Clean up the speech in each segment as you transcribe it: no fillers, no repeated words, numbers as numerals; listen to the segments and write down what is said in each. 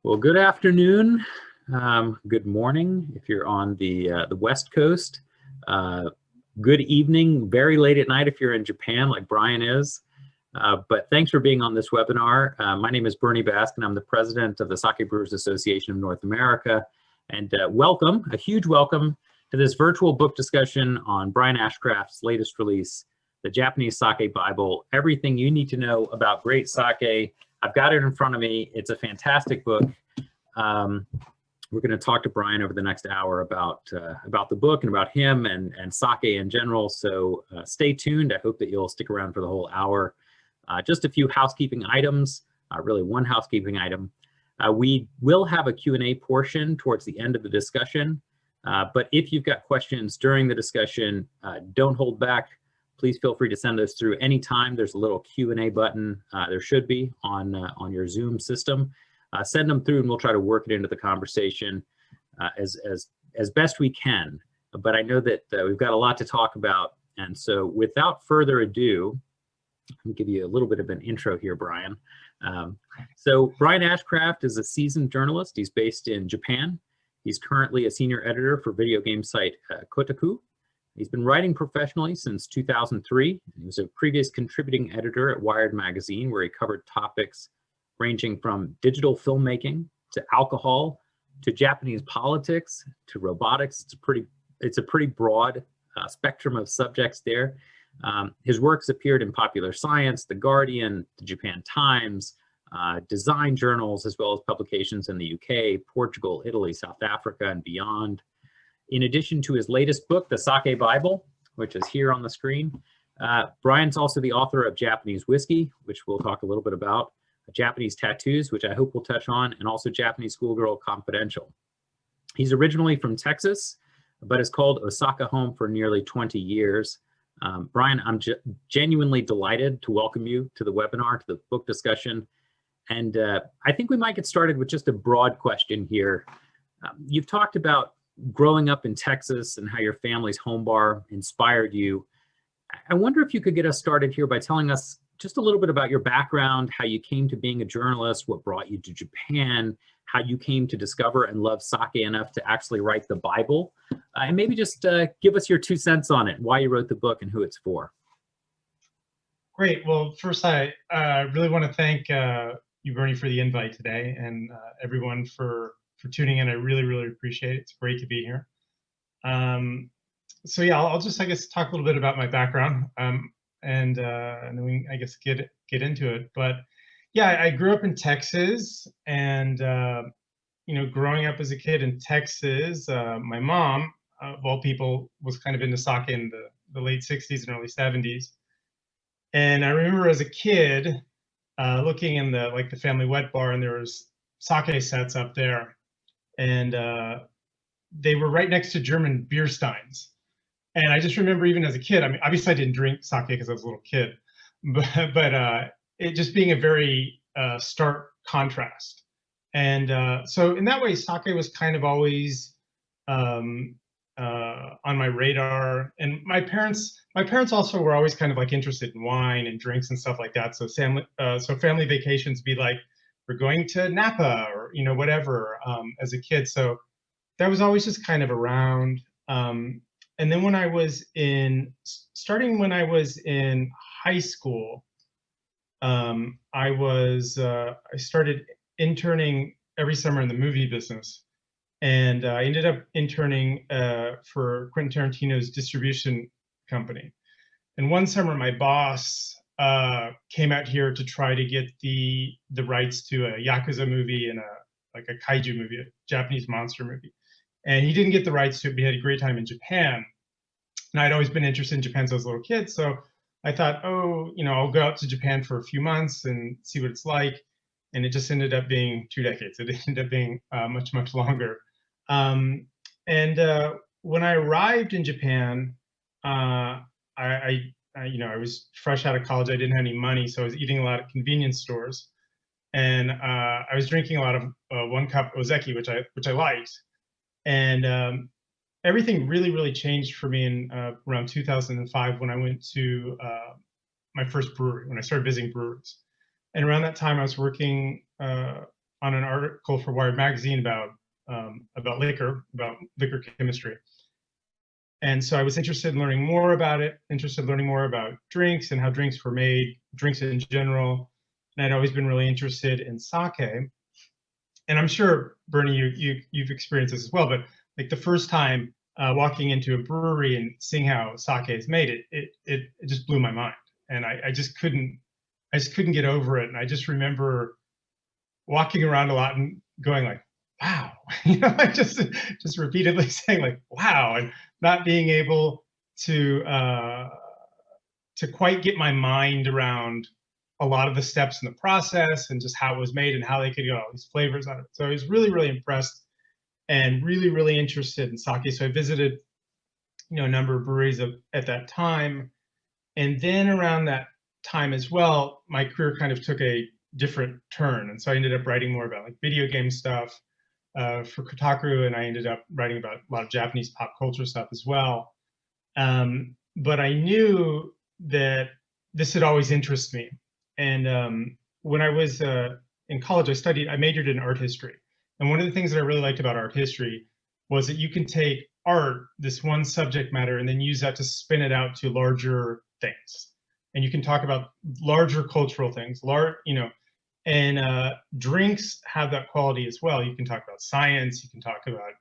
Well, good afternoon, good morning if you're on the West Coast. Good evening, very late at night if you're in Japan, like Brian is. But thanks for being on this webinar. My name is Bernie Baskin. I'm the president of the Sake Brewers Association of North America. And welcome, a huge welcome to this virtual book discussion on Brian Ashcraft's latest release, the Japanese Sake Bible, everything you need to know about great sake. I've got it in front of me. It's a fantastic book. We're going to talk to Brian over the next hour about the book and about him and sake in general. So stay tuned. I hope that you'll stick around for the whole hour. Just a few housekeeping items, really one housekeeping item. We will have a Q&A portion towards the end of the discussion. But if you've got questions during the discussion, don't hold back. Please feel free to send those through anytime. There's a little Q&A button, there should be, on your Zoom system. Send them through and we'll try to work it into the conversation as best we can. But I know that we've got a lot to talk about. And so without further ado, I'll give you a little bit of an intro here, Brian. So Brian Ashcraft is a seasoned journalist. He's based in Japan. He's currently a senior editor for video game site Kotaku. He's been writing professionally since 2003. He was a previous contributing editor at Wired magazine, where he covered topics ranging from digital filmmaking to alcohol to Japanese politics to robotics. It's a pretty broad spectrum of subjects there. His works appeared in Popular Science, The Guardian, the Japan Times, design journals, as well as publications in the UK, Portugal, Italy, South Africa, and beyond. In addition to his latest book, The Sake Bible, which is here on the screen, Brian's also the author of Japanese Whisky, which we'll talk a little bit about, Japanese Tattoos, which I hope we'll touch on, and also Japanese Schoolgirl Confidential. He's originally from Texas, but has called Osaka home for nearly 20 years. Brian, I'm genuinely delighted to welcome you to the webinar, to the book discussion. And I think we might get started with just a broad question here. You've talked about growing up in Texas and how your family's home bar inspired you. I wonder if you could get us started here by telling us just a little bit about your background, how you came to being a journalist, what brought you to Japan, how you came to discover and love sake enough to actually write the Bible, and maybe just give us your 2 cents on it, why you wrote the book and who it's for. Great. Well, first, I really want to thank you, Bernie, for the invite today, and everyone for tuning in. I really, really appreciate it. It's great to be here. So yeah, I'll just, I guess, talk a little bit about my background, and then we, I guess, get into it. But yeah, I grew up in Texas, and you know, growing up as a kid in Texas, my mom, of all people, was kind of into sake in the late 60s and early 70s. And I remember as a kid looking in the family wet bar, and there was sake sets up there, and they were right next to German beer steins. And I just remember, even as a kid, I mean, obviously I didn't drink sake because I was a little kid, but it just being a very stark contrast. And so in that way, sake was kind of always on my radar. And my parents also were always kind of like interested in wine and drinks and stuff like that. So family vacations be like, we're going to Napa, or, you know, whatever, as a kid. So that was always just kind of around. And then when I was starting when I was in high school, I started interning every summer in the movie business. And I ended up interning for Quentin Tarantino's distribution company. And one summer, my boss came out here to try to get the rights to a Yakuza movie and a kaiju movie, a Japanese monster movie. And he didn't get the rights to it, but he had a great time in Japan. And I'd always been interested in Japan since I was a little kid. So I thought, oh, you know, I'll go out to Japan for a few months and see what it's like. And it just ended up being 2 decades. It ended up being much, much longer. And when I arrived in Japan, I was fresh out of college. I didn't have any money, so I was eating a lot of convenience stores. And I was drinking a lot of 1 cup ozeki, which I liked. And everything really, really changed for me in around 2005 when I went to my first brewery, when I started visiting breweries. And around that time, I was working on an article for Wired magazine about liquor chemistry. And so I was interested in learning more about it, interested in learning more about drinks and how drinks were made, drinks in general. And I'd always been really interested in sake. And I'm sure, Bernie, you've experienced this as well, but like the first time walking into a brewery and seeing how sake is made, it just blew my mind. And I just couldn't get over it. And I just remember walking around a lot and going like, wow, like just repeatedly saying like, wow, and not being able to quite get my mind around a lot of the steps in the process and just how it was made and how they could get all these flavors out of it. So I was really, really impressed and really, really interested in sake. So I visited, a number of breweries at that time. And then around that time as well, my career kind of took a different turn. And so I ended up writing more about like video game stuff for Kotaku, and I ended up writing about a lot of Japanese pop culture stuff as well. But I knew that this had always interested me. And when I was in college, I majored in art history. And one of the things that I really liked about art history was that you can take art, this one subject matter, and then use that to spin it out to larger things. And you can talk about larger cultural things, and drinks have that quality as well. You can talk about science, you can talk about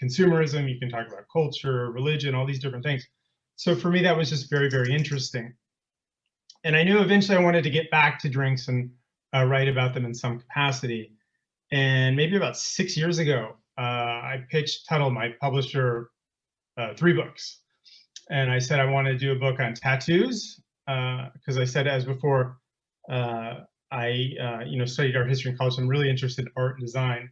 consumerism, you can talk about culture, religion, all these different things. So for me, that was just very, very interesting. And I knew eventually I wanted to get back to drinks and write about them in some capacity. And maybe about 6 years ago, I pitched Tuttle, my publisher, 3 books. And I said I wanted to do a book on tattoos, because I said, as before, I studied art history in college, so I'm really interested in art and design.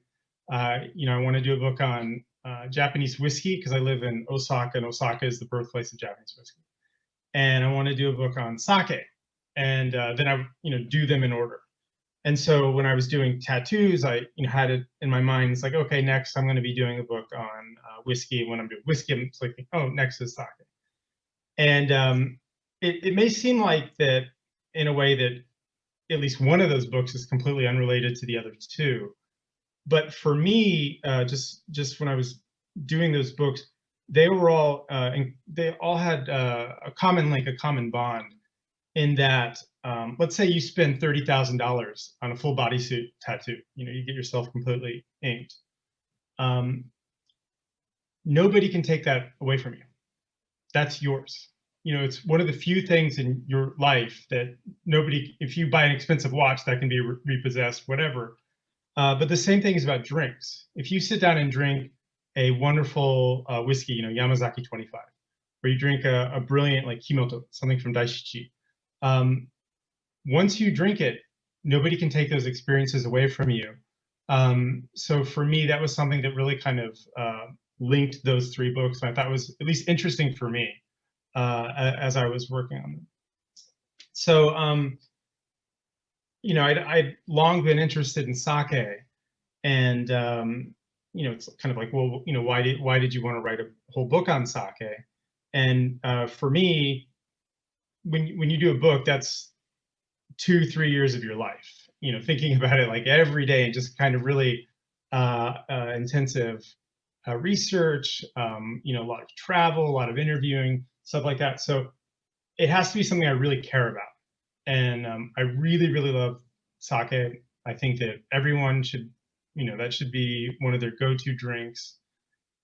I want to do a book on Japanese whiskey, because I live in Osaka, and Osaka is the birthplace of Japanese whiskey. And I want to do a book on sake, and then I do them in order. And so when I was doing tattoos, I had it in my mind. It's like, okay, next I'm going to be doing a book on whiskey. When I'm doing whiskey, I'm like, oh, next is sake. And it may seem like that in a way that at least one of those books is completely unrelated to the other 2. But for me, just when I was doing those books, they were all they all had a common link, a common bond, in that let's say you spend $30,000 on a full bodysuit tattoo. You get yourself completely inked. Nobody can take that away from you. That's yours. It's one of the few things in your life that nobody, if you buy an expensive watch, that can be repossessed, whatever. But the same thing is about drinks. If you sit down and drink a wonderful whiskey, Yamazaki 25, or you drink a brilliant like Kimoto, something from Daishichi, once you drink it, nobody can take those experiences away from you. So for me, that was something that really kind of linked those 3 books. And I thought was at least interesting for me as I was working on them. So, I'd long been interested in sake, and it's kind of like, well, why did you want to write a whole book on sake? And for me, when you do a book, that's 2-3 years of your life, thinking about it like every day, and just kind of really intensive research, a lot of travel, a lot of interviewing, stuff like that. So it has to be something I really care about. And I really, really love sake. I think that everyone should, that should be one of their go-to drinks.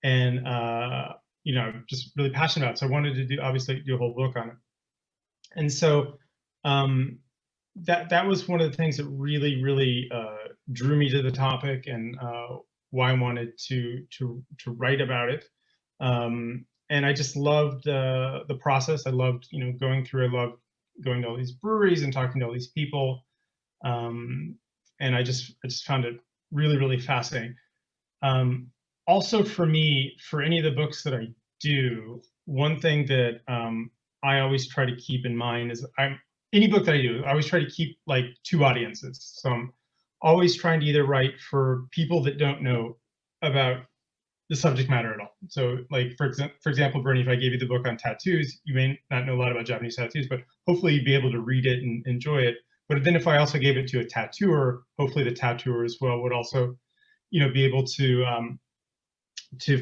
And, I'm just really passionate about it. So I wanted to obviously do a whole book on it. And so that was one of the things that really, really drew me to the topic, and why I wanted to write about it. And I just loved the process. I loved, going through. I loved going to all these breweries and talking to all these people. And I just found it really, really fascinating. Also for me, for any of the books that I do, one thing that I always try to keep in mind is any book that I do, I always try to keep like 2 audiences. So I'm always trying to either write for people that don't know about the subject matter at all. So like, for example, Bernie, if I gave you the book on tattoos, you may not know a lot about Japanese tattoos, but hopefully you'd be able to read it and enjoy it. But then if I also gave it to a tattooer, hopefully the tattooer as well would also, be able to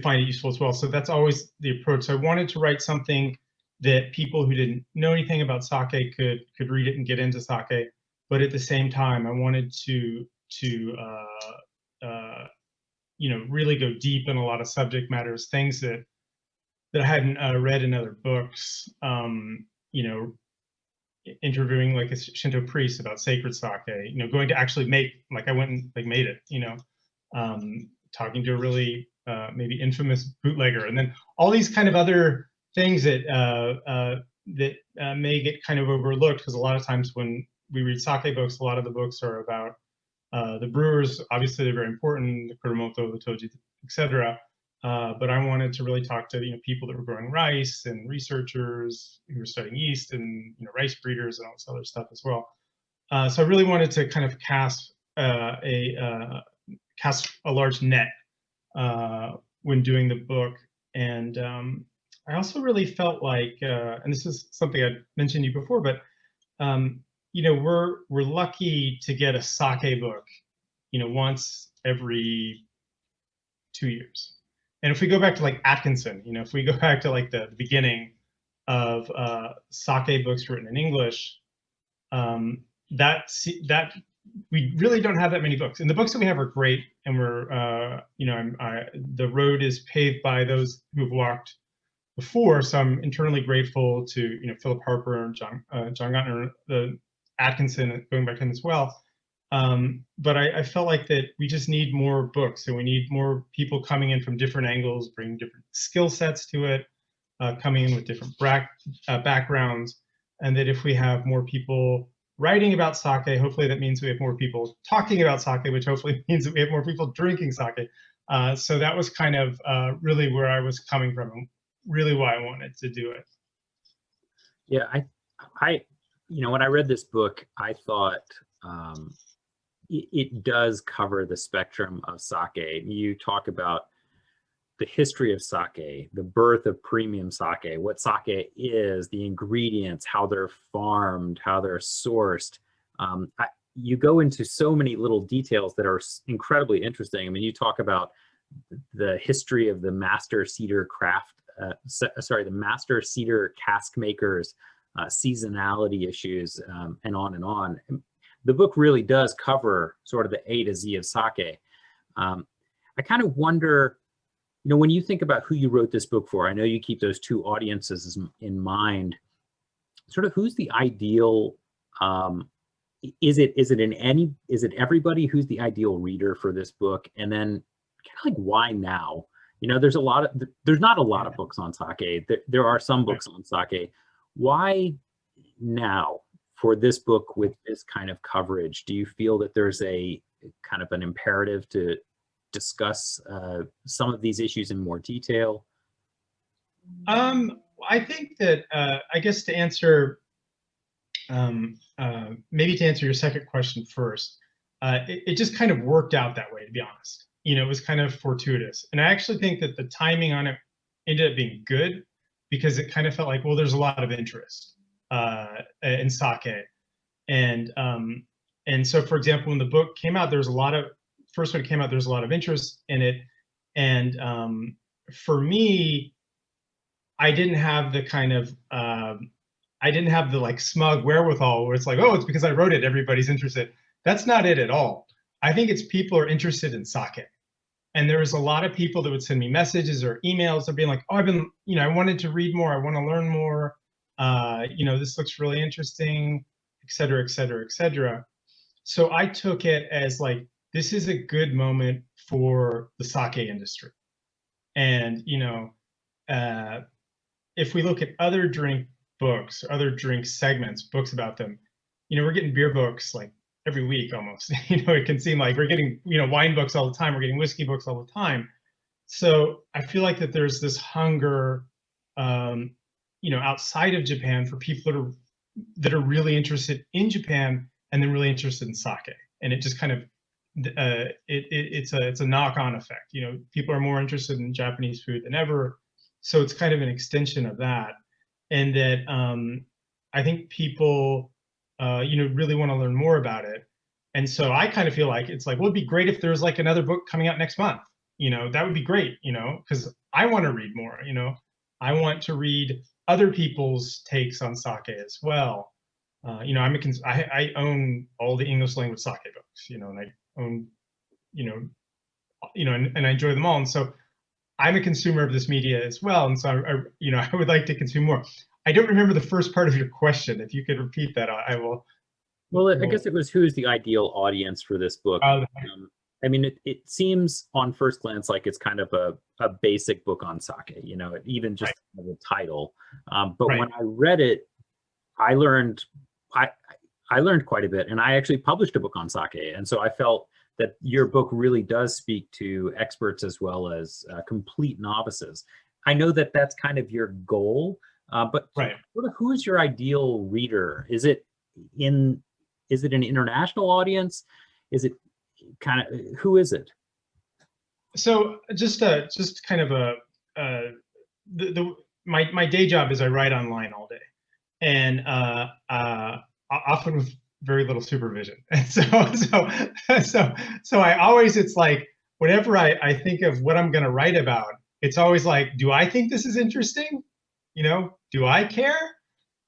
find it useful as well. So that's always the approach. So I wanted to write something that people who didn't know anything about sake could read it and get into sake. But at the same time, I wanted to really go deep in a lot of subject matters, things that I hadn't read in other books. Interviewing like a Shinto priest about sacred sake. Going to actually make, like I went and like made it. Talking to a really maybe infamous bootlegger, and then all these kind of other things that may get kind of overlooked, because a lot of times when we read sake books, a lot of the books are about the brewers. Obviously, they're very important, the Kuromoto, the Toji, etc. But I wanted to really talk to people that were growing rice, and researchers who were studying yeast, and rice breeders and all this other stuff as well. So I really wanted to kind of cast a large net when doing the book. And I also really felt like, and this is something I mentioned to you before, but we're lucky to get a sake book, once every 2 years. And if we go back to like Atkinson, if we go back to like the beginning of sake books written in English, that we really don't have that many books. And the books that we have are great, and we're the road is paved by those who've walked before. So I'm internally grateful to Philip Harper and John Gottner, the Atkinson, going back to him as well. But I felt like that we just need more books, and we need more people coming in from different angles, bringing different skill sets to it, coming in with different backgrounds, and that if we have more people writing about sake, hopefully that means we have more people talking about sake, which hopefully means that we have more people drinking sake. So that was kind of really where I was coming from, and really why I wanted to do it. Yeah, I when I read this book, I thought it does cover the spectrum of sake. You talk about the history of sake, the birth of premium sake, what sake is, the ingredients, how they're farmed, how they're sourced. You go into so many little details that are incredibly interesting. I mean, you talk about the history of the master cedar the master cedar cask makers, seasonality issues, and on and on. The book really does cover sort of the A to Z of sake. I kind of wonder, when you think about who you wrote this book for, I know you keep those two audiences in mind. Sort of who's the ideal? Is it everybody? Who's the ideal reader for this book? And then kind of like, why now? There's not a lot of books on sake. There are some books on sake. Why now for this book with this kind of coverage? Do you feel that there's a kind of an imperative to discuss some of these issues in more detail? I think that I guess to answer maybe to answer your second question first, it just kind of worked out that way, to be honest. It was kind of fortuitous, and I actually think that the timing on it ended up being good, because it kind of felt like, well, there's a lot of interest in sake, and so, for example, when the book came out, there was a lot of when it came out, there was a lot of interest in it, and for me, I didn't have the kind of I didn't have the like smug wherewithal where it's like, oh, it's because I wrote it, everybody's interested. That's not it at all. I think it's people are interested in sake. And there was a lot of people that would send me messages or emails. They're being like, oh, I wanted to read more. I want to learn more. This looks really interesting, et cetera, et cetera, et cetera. So I took it as like, this is a good moment for the sake industry. And, if we look at other drink books, other drink segments, books about them, we're getting beer books like every week almost. It can seem like we're getting, wine books all the time. We're getting whiskey books all the time. So I feel like that there's this hunger, outside of Japan for people that are really interested in Japan and then really interested in sake. And it just kind of, it's a knock-on effect. People are more interested in Japanese food than ever. So it's kind of an extension of that. And that I think people really want to learn more about it. And so I kind of feel like it's like, well, it'd be great if there's like another book coming out next month. That would be great, because I want to read more, I want to read other people's takes on sake as well. I own all the English language sake books, and I own, and I enjoy them all. And so I'm a consumer of this media as well. And so I would like to consume more. I don't remember the first part of your question. If you could repeat that, I will. Well, I guess it was, who's the ideal audience for this book? I mean, it seems on first glance like it's kind of a basic book on sake, even just the title. But when I read it, I learned quite a bit, and I actually published a book on sake. And so I felt that your book really does speak to experts as well as complete novices. I know that that's kind of your goal, but who is your ideal reader? Is it an international audience? Is it who is it? So just kind of my day job is I write online all day, and often with very little supervision. And so I always, it's like, whenever I think of what I'm going to write about, it's always like, do I think this is interesting? Do I care?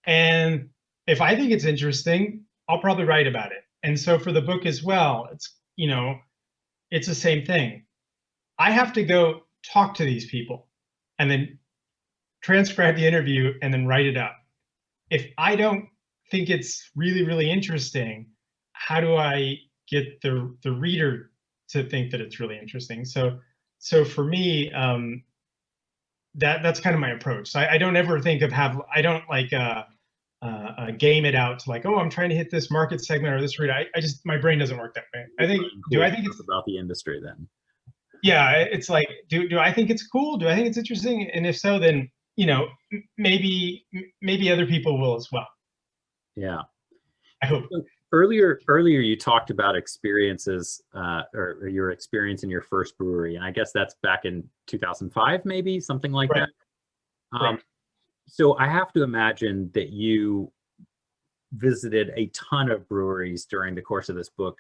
And if I think it's interesting, I'll probably write about it. And so for the book as well, it's the same thing. I have to go talk to these people and then transcribe the interview and then write it up. If I don't think it's really, really interesting, how do I get the reader to think that it's really interesting? So for me, that's kind of my approach. So I don't ever think of I don't like game it out to like, oh, I'm trying to hit this market segment or this reader. My brain doesn't work that way. I think it's about the industry then? Yeah, it's like, do I think it's cool? Do I think it's interesting? And if so, then maybe other people will as well. Yeah, I hope. Earlier you talked about experiences, or your experience in your first brewery, and I guess that's back in 2005, maybe something like that. So I have to imagine that you visited a ton of breweries during the course of this book,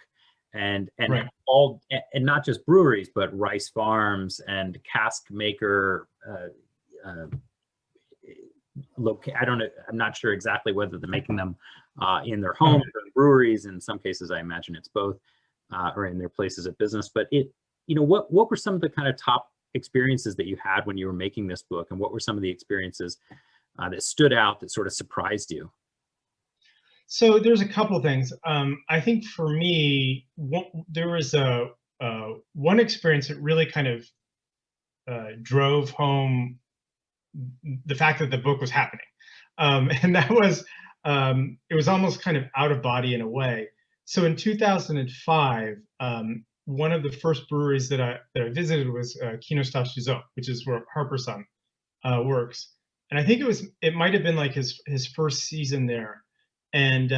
and not just breweries, but rice farms and cask maker. I don't know. I'm not sure exactly whether they're making them in their homes or in breweries. In some cases, I imagine it's both, or in their places of business. But what were some of the kind of top experiences that you had when you were making this book, and what were some of the experiences that stood out, that sort of surprised you? So there's a couple of things. I think for me, there was one experience that really kind of drove home the fact that the book was happening. And that was, it was almost kind of out of body in a way. So in 2005, one of the first breweries that I visited was Kinoshita Shizo, which is where Harper-san works. And I think it might have been like his first season there. And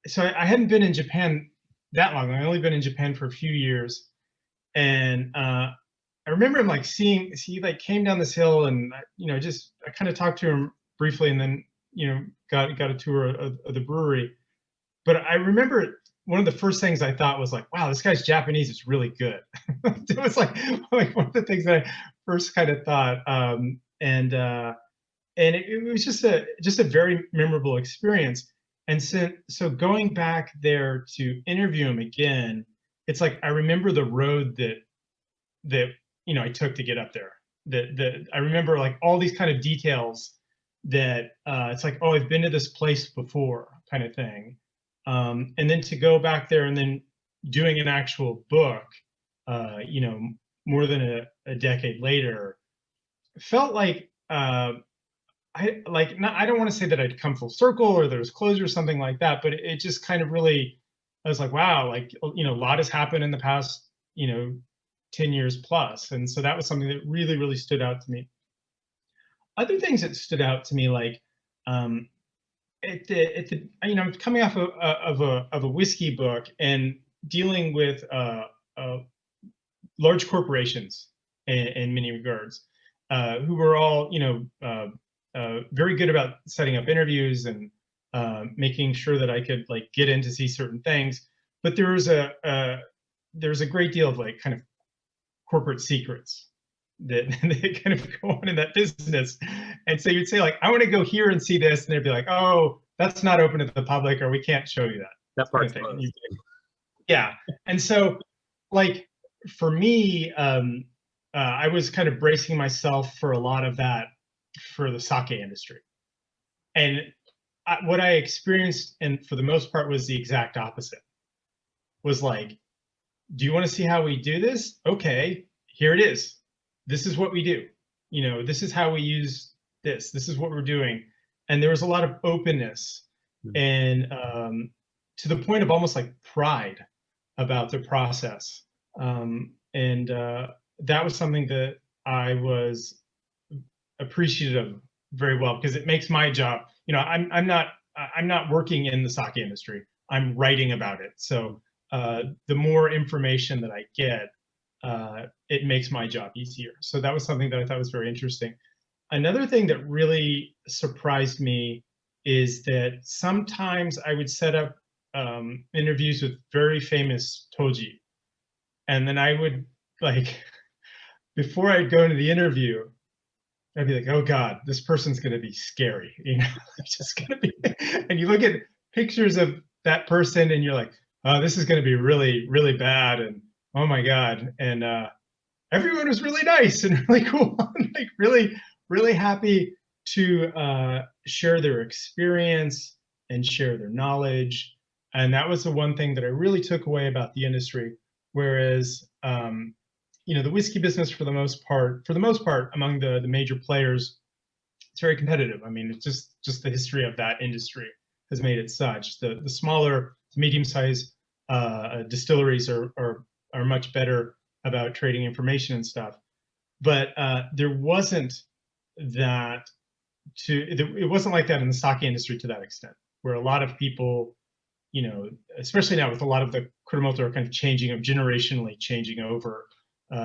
so I hadn't been in Japan that long. I only been in Japan for a few years. And I remember him like he like came down this hill, and I kind of talked to him briefly, and then got a tour of the brewery. But I remember one of the first things I thought was like, wow, this guy's Japanese is really good. It was like one of the things that I first kind of thought. And it was just a very memorable experience. And so going back there to interview him again, it's like I remember the road that I took to get up there. That I remember like all these kind of details that it's like, oh, I've been to this place before, kind of thing. And then to go back there and then doing an actual book, more than a decade later, felt like I don't want to say that I'd come full circle or there was closure or something like that, but it just kind of really, I was like, wow, like, a lot has happened in the past, 10 years plus. And so that was something that really, really stood out to me. Other things that stood out to me, like, coming off of a whiskey book and dealing with large corporations in many regards, who were all, very good about setting up interviews and making sure that I could like get in to see certain things. But there's a great deal of like kind of corporate secrets that they kind of go on in that business. And so you'd say like, I want to go here and see this, and they'd be like, oh, that's not open to the public, or we can't show you that. That part's closed. Yeah. And so like for me, I was kind of bracing myself for a lot of that for the sake industry. And what I experienced, and for the most part, was the exact opposite. Was like, do you want to see how we do this? Okay, here it is. This is what we do. You know, this is how we use this. This is what we're doing. And there was a lot of openness and to the point of almost like pride about the process. And that was something that I was appreciative of very well, because it makes my job, you know, I'm not working in the sake industry. I'm writing about it. So the more information that I get, it makes my job easier. So that was something that I thought was very interesting. Another thing that really surprised me is that sometimes I would set up interviews with very famous toji. And then I would like, before I'd go into the interview, I'd be like, oh God, this person's gonna be scary. You know, it's just gonna be, and you look at pictures of that person and you're like, oh, this is gonna be really, really bad. And oh my God. And everyone was really nice and really cool. Like really, really happy to share their experience and share their knowledge. And that was the one thing that I really took away about the industry. Whereas, you know, the whiskey business, for the most part, among the major players, it's very competitive. I mean, it's just the history of that industry has made it such. The smaller, medium-sized distilleries are much better about trading information and stuff. But there wasn't that it wasn't like that in the sake industry to that extent, where a lot of people, you know, especially now with a lot of the Kurumoto are kind of generationally changing over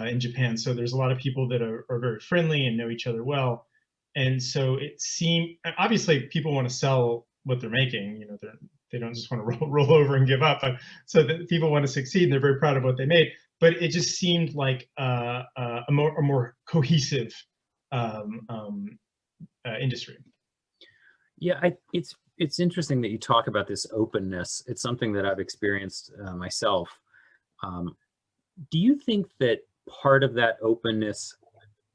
in Japan. So there's a lot of people that are very friendly and know each other well. And so it seemed, obviously people want to sell what they're making, you know, they don't just want to roll over and give up. But so that people want to succeed and they're very proud of what they made. But it just seemed like a more cohesive industry. Yeah, it's interesting that you talk about this openness. It's something that I've experienced myself. Do you think that part of that openness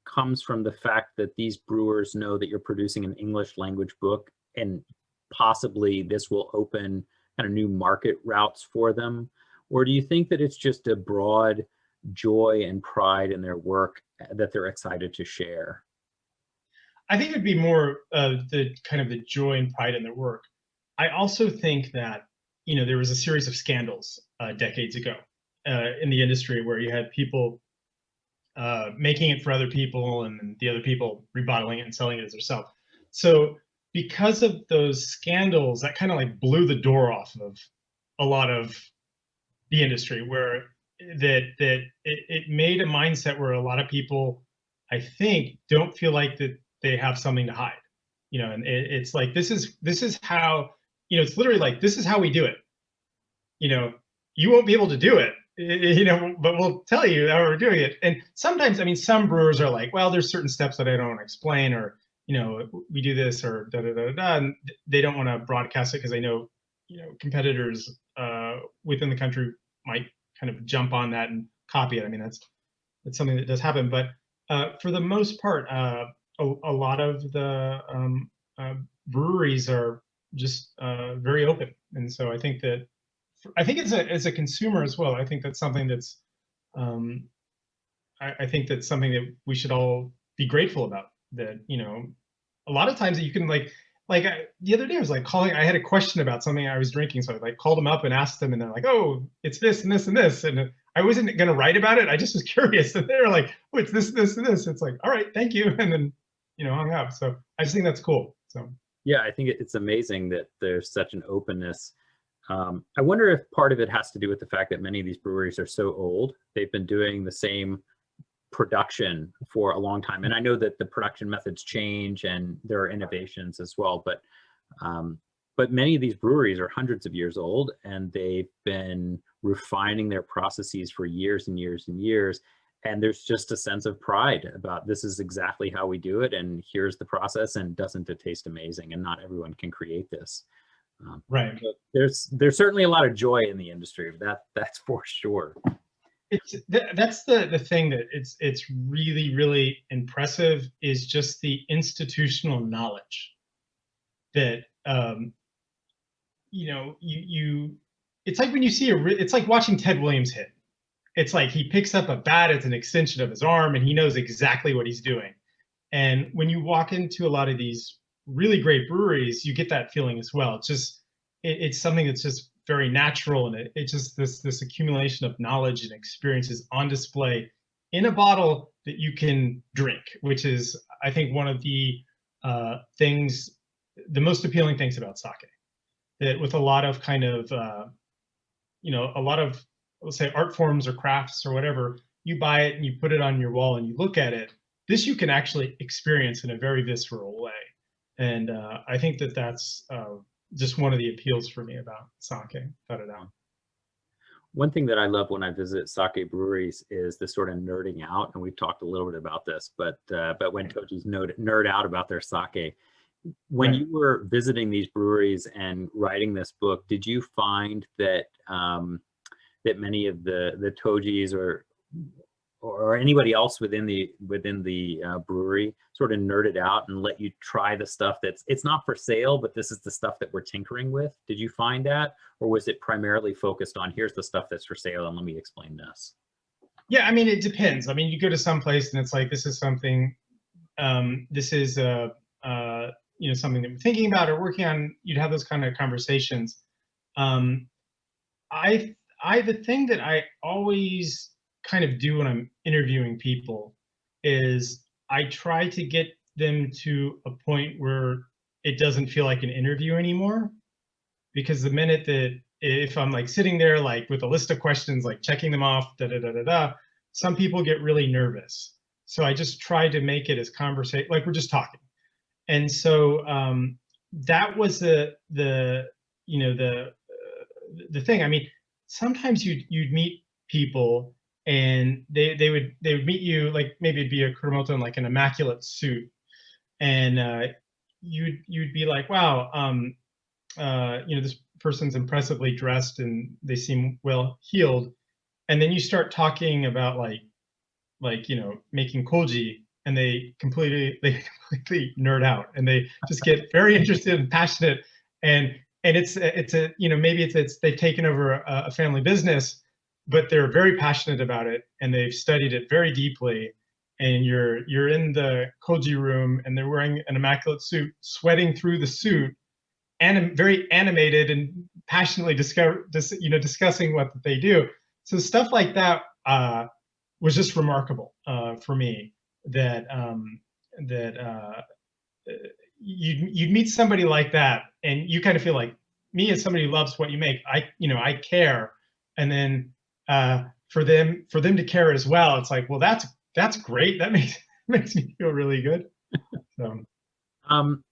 comes from the fact that these brewers know that you're producing an English language book, and possibly this will open kind of new market routes for them? Or do you think that it's just a broad joy and pride in their work that they're excited to share? I think it'd be more the kind of the joy and pride in their work. I also think that, you know, there was a series of scandals decades ago in the industry where you had people making it for other people and the other people rebottling it and selling it as themselves. So because of those scandals, that kind of like blew the door off of a lot of the industry, where it made a mindset where a lot of people, I think, don't feel like that they have something to hide, you know. And it's like, this is how, you know, it's literally like, this is how we do it. You know, you won't be able to do it, you know, but we'll tell you how we're doing it. And sometimes, I mean, some brewers are like, well, there's certain steps that I don't want to explain, or, you know, we do this, or da da da da, and they don't want to broadcast it because they know, you know, competitors within the country might kind of jump on that and copy it. I mean, that's something that does happen. But for the most part, a lot of the breweries are just very open, and so I think that as a consumer as well, I think that's something that's I think that's something that we should all be grateful about. That, you know, a lot of times that you can the other day I was like calling. I had a question about something I was drinking, so I like called them up and asked them, and they're like, "Oh, it's this and this and this," and I wasn't going to write about it. I just was curious, and they're like, "Oh, it's this, this, and this." It's like, all right, thank you, and then, you know, hung up. So I just think that's cool. So yeah, I think it's amazing that there's such an openness. I wonder if part of it has to do with the fact that many of these breweries are so old. They've been doing the same production for a long time. And I know that the production methods change and there are innovations as well. But but many of these breweries are hundreds of years old, and they've been refining their processes for years and years and years. And there's just a sense of pride about this is exactly how we do it, and here's the process, and doesn't it taste amazing? And not everyone can create this. Right. There's certainly a lot of joy in the industry. That's for sure. That's the thing that it's really impressive, is just the institutional knowledge that it's like when you see it's like watching Ted Williams hit. It's like he picks up a bat as an extension of his arm, and he knows exactly what he's doing. And when you walk into a lot of these really great breweries, you get that feeling as well. It's something that's just very natural, and it's just this accumulation of knowledge and experiences on display in a bottle that you can drink, which is, I think, one of the the most appealing things about sake. That with a lot of kind of a lot of, let's say, art forms or crafts or whatever, you buy it and you put it on your wall and you look at it. This you can actually experience in a very visceral way, and I think that that's just one of the appeals for me about sake, without a doubt. One thing that I love when I visit sake breweries is the sort of nerding out, and we've talked a little bit about this, but when Tojis nerd out about their sake. When Right. you were visiting these breweries and writing this book, did you find that that many of the Tojis or anybody else within the brewery sort of nerded out and let you try the stuff it's not for sale, but this is the stuff that we're tinkering with? Did you find that, or was it primarily focused on here's the stuff that's for sale and let me explain this? Yeah, I mean, it depends. I mean, you go to some place and it's like, this is something, this is something that we're thinking about or working on. You'd have those kind of conversations. The thing that I always kind of do when I'm interviewing people is I try to get them to a point where it doesn't feel like an interview anymore. Because the minute that, if I'm like sitting there like with a list of questions, like checking them off, some people get really nervous. So I just try to make it as conversation, like we're just talking. And so that was the thing. I mean, sometimes you'd meet people and they would meet you, like maybe it'd be a Kuromoto in like an immaculate suit, and you'd be like, wow, this person's impressively dressed and they seem well heeled, and then you start talking about like making koji, and they completely nerd out, and they just get very interested and passionate, and it's a maybe it's they've taken over a family business, but they're very passionate about it and they've studied it very deeply, and you're in the koji room and they're wearing an immaculate suit, sweating through the suit, and very animated and passionately discussing what they do. So stuff like that was just remarkable for me. That you'd meet somebody like that, and you kind of feel like, me as somebody who loves what you make, I care, and then for them to care as well, it's like, well, that's great. That makes me feel really good.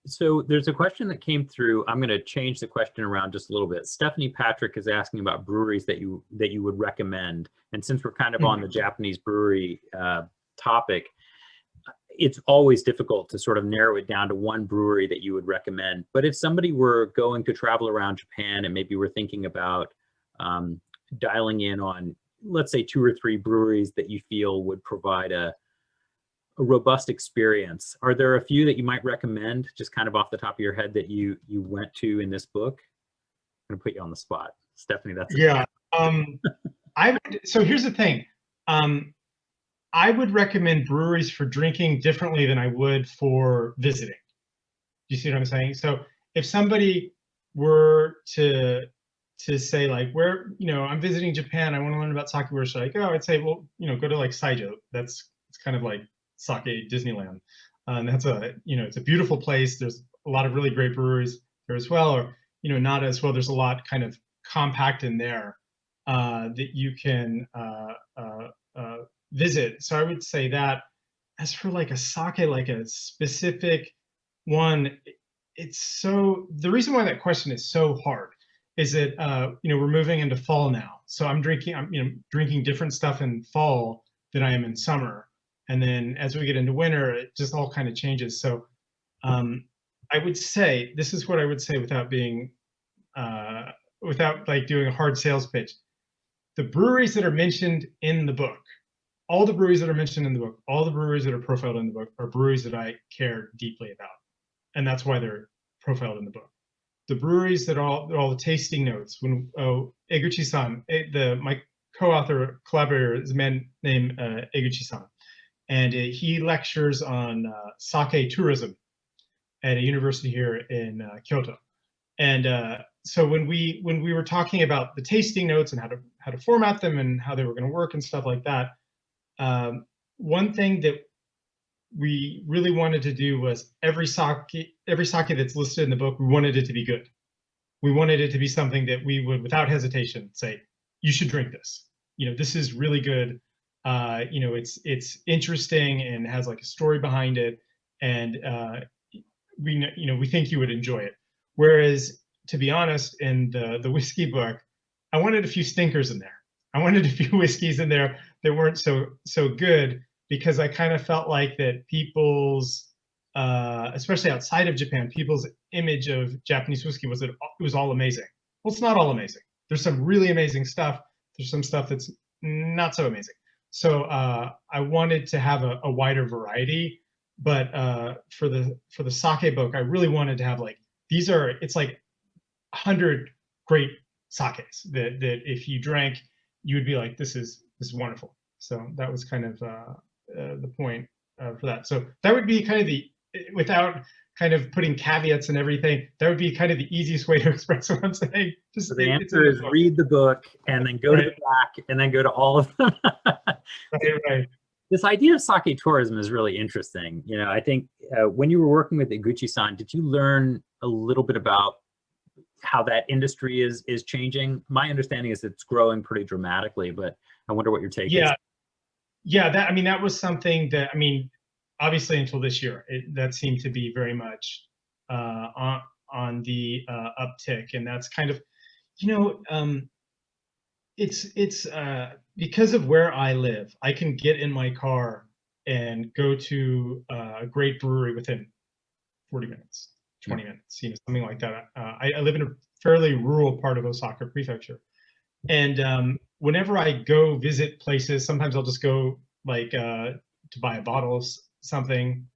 So there's a question that came through. I'm going to change the question around just a little bit. Stephanie Patrick is asking about breweries that you would recommend. And since we're kind of on the Japanese brewery topic, it's always difficult to sort of narrow it down to one brewery that you would recommend. But if somebody were going to travel around Japan and maybe we're thinking about dialing in on, let's say, 2 or 3 breweries that you feel would provide a robust experience, are there a few that you might recommend, just kind of off the top of your head, that you went to in this book? I'm gonna put you on the spot, Stephanie. That's yeah. So here's the thing. I would recommend breweries for drinking differently than I would for visiting. Do you see what I'm saying? So if somebody were to say like, where, I'm visiting Japan, I want to learn about sake, where should I go? I'd say, well, go to like Saijo. It's kind of like sake Disneyland. And that's it's a beautiful place. There's a lot of really great breweries there as well, or, not as well. There's a lot kind of compact in there that you can visit. So I would say that. As for like a sake, like a specific one, it's so, the reason why that question is so hard is that we're moving into fall now, so I'm drinking different stuff in fall than I am in summer, and then as we get into winter, it just all kind of changes. So I would say, this is what I would say without being without like doing a hard sales pitch. The breweries that are mentioned in the book, all the breweries that are mentioned in the book, all the breweries that are profiled in the book are breweries that I care deeply about, and that's why they're profiled in the book. The breweries that are all the tasting notes. When Eguchi-san, my co-author collaborator is a man named Eguchi-san, and he lectures on sake tourism at a university here in Kyoto. And so when we were talking about the tasting notes and how to format them and how they were going to work and stuff like that, one thing that we really wanted to do was every sake that's listed in the book, we wanted it to be good. We wanted it to be something that we would, without hesitation, say, you should drink this. This is really good. It's interesting and has like a story behind it, and we think you would enjoy it. Whereas, to be honest, in the whiskey book, I wanted a few stinkers in there. I wanted a few whiskeys in there that weren't so good, because I kind of felt like that people's, especially outside of Japan, people's image of Japanese whiskey was that it was all amazing. Well, it's not all amazing. There's some really amazing stuff. There's some stuff that's not so amazing. So I wanted to have a wider variety, but for the sake book, I really wanted to have like, it's like 100 great sakes that if you drank, you would be like, this is wonderful. So that was kind of the point for that. So that would be kind of without kind of putting caveats and everything, that would be kind of the easiest way to express what I'm saying. So the answer is read the book and then go to the back and then go to all of them. Right. This idea of sake tourism is really interesting. I think when you were working with Eguchi-san, did you learn a little bit about how that industry is changing? My understanding is it's growing pretty dramatically, but I wonder what your take is. Yeah, that was something that, obviously until this year, that seemed to be very much on the uptick, and that's kind of, it's because of where I live, I can get in my car and go to a great brewery within 40 minutes, 20 minutes, something like that. I live in a fairly rural part of Osaka Prefecture, and whenever I go visit places, sometimes I'll just go like to buy a bottle of something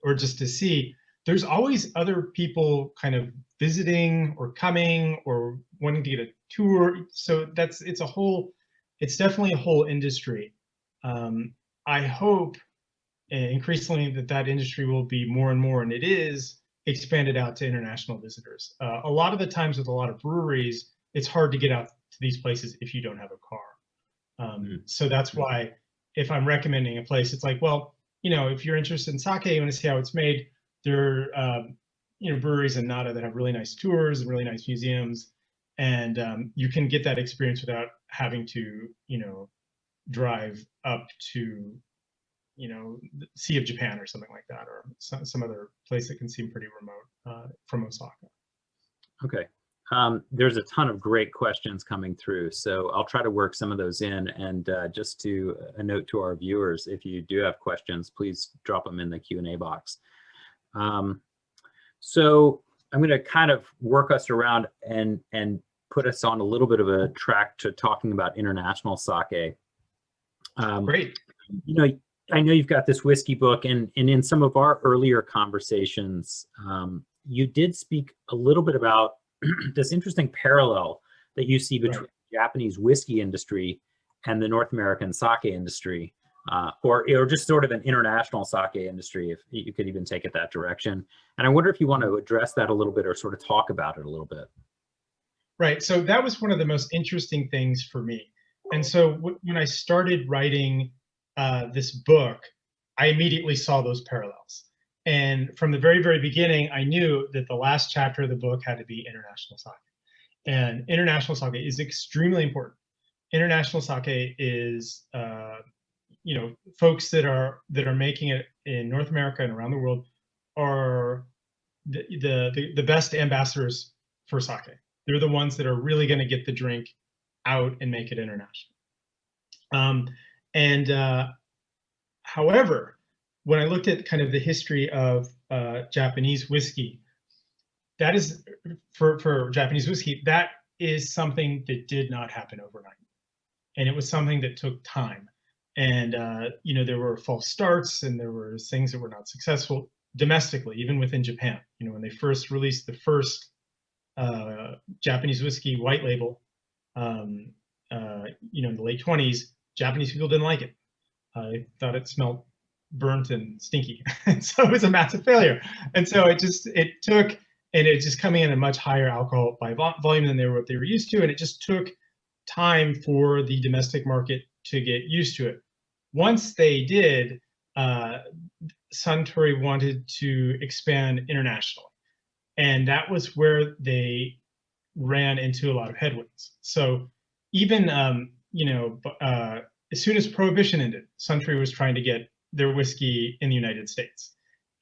or just to see. There's always other people kind of visiting or coming or wanting to get a tour. So it's definitely a whole industry. I hope increasingly that industry will be more and more, and it is expanded out to international visitors. A lot of the times with a lot of breweries, it's hard to get out to these places if you don't have a car. So that's why if I'm recommending a place, it's like, well, if you're interested in sake, you want to see how it's made, there are breweries in Nara that have really nice tours and really nice museums, and you can get that experience without having to drive up to the Sea of Japan or something like that, or some other place that can seem pretty remote from Osaka. Okay. There's a ton of great questions coming through, so I'll try to work some of those in. And just to a note to our viewers, if you do have questions, please drop them in the Q&A box. So I'm going to kind of work us around and put us on a little bit of a track to talking about international sake. Great. I know you've got this whiskey book, and in some of our earlier conversations, you did speak a little bit about this interesting parallel that you see between the Japanese whiskey industry and the North American sake industry, or just sort of an international sake industry, if you could even take it that direction. And I wonder if you want to address that a little bit or sort of talk about it a little bit. Right. So that was one of the most interesting things for me. And so when I started writing this book, I immediately saw those parallels. And from the very, very beginning, I knew that the last chapter of the book had to be international sake. And international sake is extremely important. International sake is, folks that are making it in North America and around the world are the best ambassadors for sake. They're the ones that are really going to get the drink out and make it international. However, when I looked at kind of the history of Japanese whiskey, that is for Japanese whiskey, that is something that did not happen overnight, and it was something that took time. And you know, there were false starts, and there were things that were not successful domestically, even within Japan. You know, when they first released the first Japanese whiskey white label, you know, in the late 20s, Japanese people didn't like it. They thought it smelled burnt and stinky, and so it was a massive failure. And so it took, and it's just coming in a much higher alcohol by volume than they were used to, and it just took time for the domestic market to get used to it. Once they did, Suntory wanted to expand internationally, and that was where they ran into a lot of headwinds. So even you know, as soon as Prohibition ended, Suntory was trying to get their whiskey in the United States,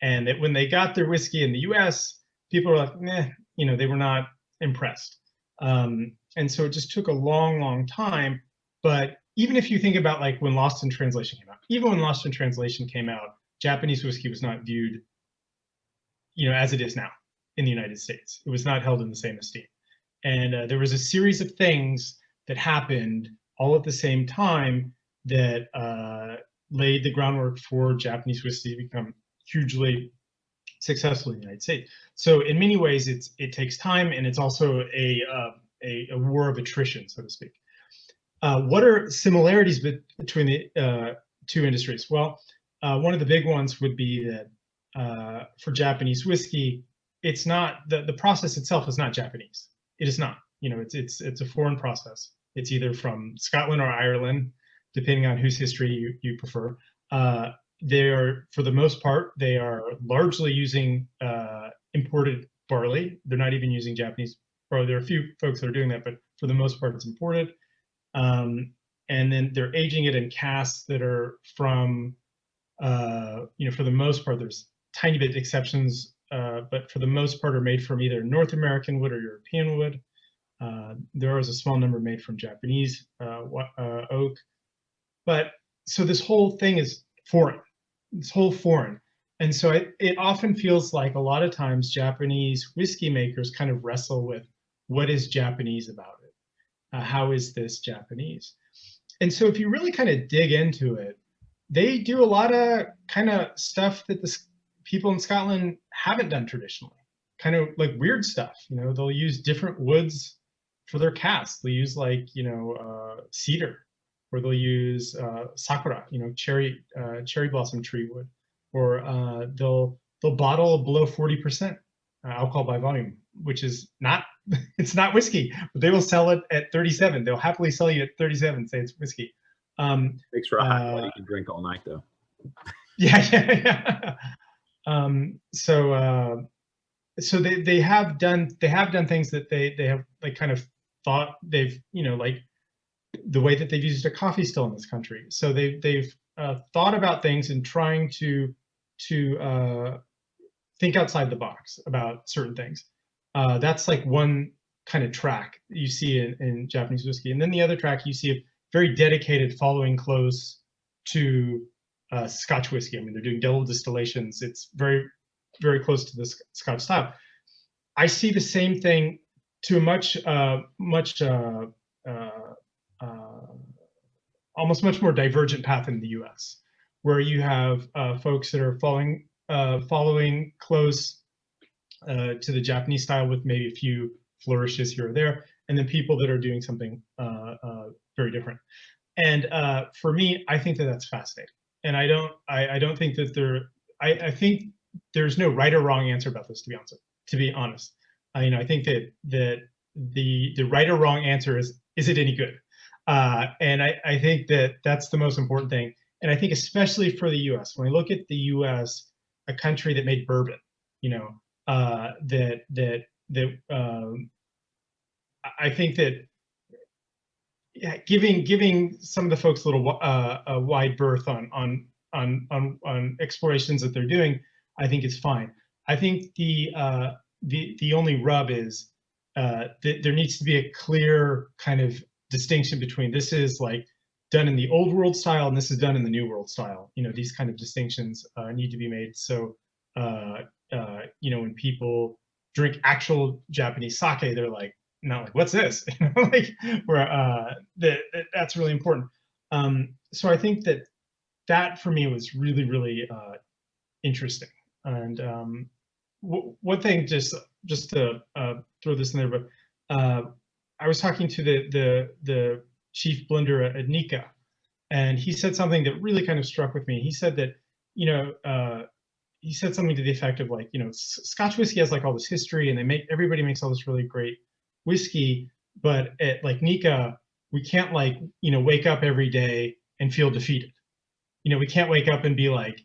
and that when they got their whiskey in the U.S., people were like, meh, you know, they were not impressed. And so it just took a long, long time. But even if you think about like when Lost in Translation came out, even when Lost in Translation came out, Japanese whiskey was not viewed, you know, as it is now in the United States. It was not held in the same esteem. And there was a series of things that happened all at the same time that laid the groundwork for Japanese whiskey to become hugely successful in the United States. So in many ways, it takes time, and it's also a war of attrition, so to speak. What are similarities between the two industries? Well, one of the big ones would be that for Japanese whiskey, it's not the process itself is not Japanese. It is not. You know, it's a foreign process. It's either from Scotland or Ireland, depending on whose history you prefer. They are, for the most part, they are largely using imported barley. They're not even using Japanese barley. There are a few folks that are doing that, but for the most part, it's imported. And then they're aging it in casks that are from, you know, for the most part, there's tiny bit exceptions, but for the most part are made from either North American wood or European wood. There is a small number made from Japanese oak. But so this whole thing is foreign. It's whole foreign. And so it often feels like a lot of times Japanese whiskey makers kind of wrestle with what is Japanese about it? How is this Japanese? And so if you really kind of dig into it, they do a lot of kind of stuff that the people in Scotland haven't done traditionally, kind of like weird stuff. You know, they'll use different woods for their casks. They'll use like, you know, cedar, or they'll use sakura, you know, cherry blossom tree wood, or they'll bottle below 40% alcohol by volume, which is not, it's not whiskey, but they will sell it at 37. They'll happily sell you at 37, say it's whiskey. Makes for a hot one you can drink all night though. Yeah. So they have done things that they have like kind of thought they've, you know, like the way that they've used a coffee still in this country. So they've thought about things and trying to think outside the box about certain things. That's like one kind of track you see in Japanese whiskey. And then the other track you see a very dedicated following close to Scotch whiskey. I mean, they're doing double distillations. It's very, very close to the Scotch style. I see the same thing to a almost much more divergent path in the U.S., where you have folks that are following close to the Japanese style with maybe a few flourishes here or there, and then people that are doing something very different. And for me, I think that that's fascinating. And I don't think that I think there's no right or wrong answer about this, to be honest. You know, I think that the right or wrong answer is it any good? And I think that that's the most important thing. And I think especially for the U.S., when I look at the U.S., a country that made bourbon, you know, I think that giving some of the folks a little a wide berth on explorations that they're doing, I think is fine. I think the only rub is that there needs to be a clear kind of distinction between this is like done in the old world style and this is done in the new world style. You know, these kind of distinctions need to be made. So, you know, when people drink actual Japanese sake, they're like, not like, what's this? You know, like, where that's really important. So I think that for me was really, really interesting. And one thing, just to throw this in there, but I was talking to the chief blender at Nikka, and he said something that really kind of struck with me. He said that, you know, he said something to the effect of like, you know, Scotch whiskey has like all this history, and everybody makes all this really great whiskey, but at like Nikka, we can't like, you know, wake up every day and feel defeated. You know, we can't wake up and be like,